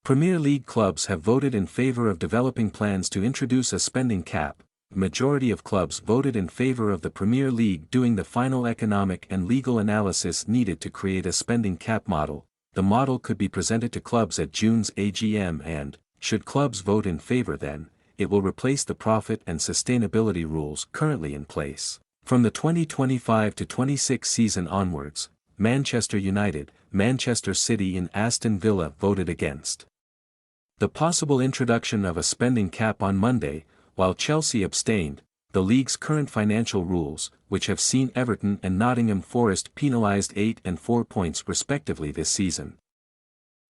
Premier League clubs have voted in favor of developing plans to introduce a spending cap. The majority of clubs voted in favor of the Premier League doing the final economic and legal analysis needed to create a spending cap model. The model could be presented to clubs at June's AGM and, should clubs vote in favor then, it will replace the profit and sustainability rules currently in place. From the 2025-26 season onwards, Manchester United, Manchester City and Aston Villa voted against the possible introduction of a spending cap on Monday, while Chelsea abstained. The league's current financial rules, which have seen Everton and Nottingham Forest penalised 8 and 4 points respectively this season,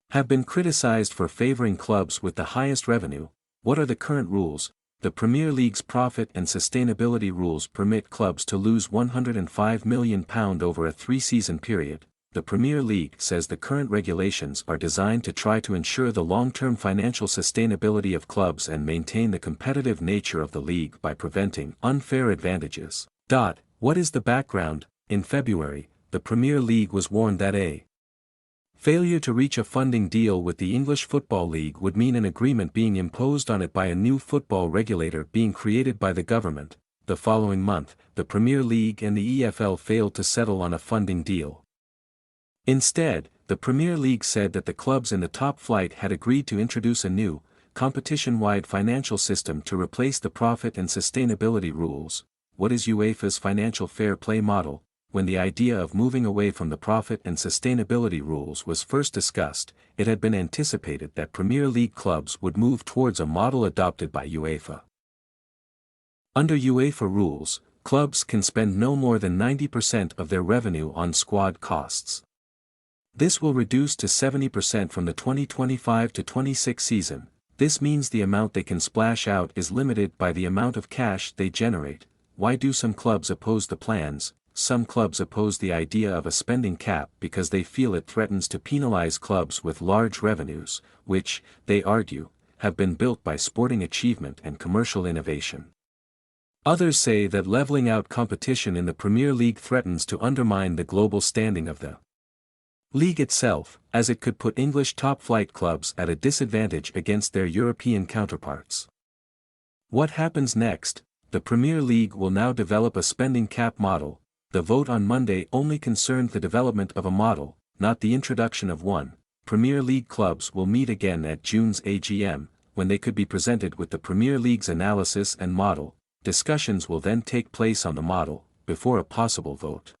have been criticised for favouring clubs with the highest revenue. What are the current rules? The Premier League's profit and sustainability rules permit clubs to lose £105 million over a 3-season period. The Premier League says the current regulations are designed to try to ensure the long-term financial sustainability of clubs and maintain the competitive nature of the league by preventing unfair advantages. What is the background? In February, the Premier League was warned that a failure to reach a funding deal with the English Football League would mean an agreement being imposed on it by a new football regulator being created by the government. The following month, the Premier League and the EFL failed to settle on a funding deal. Instead, the Premier League said that the clubs in the top flight had agreed to introduce a new, competition-wide financial system to replace the profit and sustainability rules. What is UEFA's financial fair play model? When the idea of moving away from the profit and sustainability rules was first discussed, it had been anticipated that Premier League clubs would move towards a model adopted by UEFA. Under UEFA rules, clubs can spend no more than 90% of their revenue on squad costs. This will reduce to 70% from the 2025-26 season. This means the amount they can splash out is limited by the amount of cash they generate. Why do some clubs oppose the plans? Some clubs oppose the idea of a spending cap because they feel it threatens to penalize clubs with large revenues, which, they argue, have been built by sporting achievement and commercial innovation. Others say that leveling out competition in the Premier League threatens to undermine the global standing of the league itself, as it could put English top-flight clubs at a disadvantage against their European counterparts. What happens next? The Premier League will now develop a spending cap model. The vote on Monday only concerned the development of a model, not the introduction of one. Premier League clubs will meet again at June's AGM, when they could be presented with the Premier League's analysis and model. Discussions will then take place on the model, before a possible vote.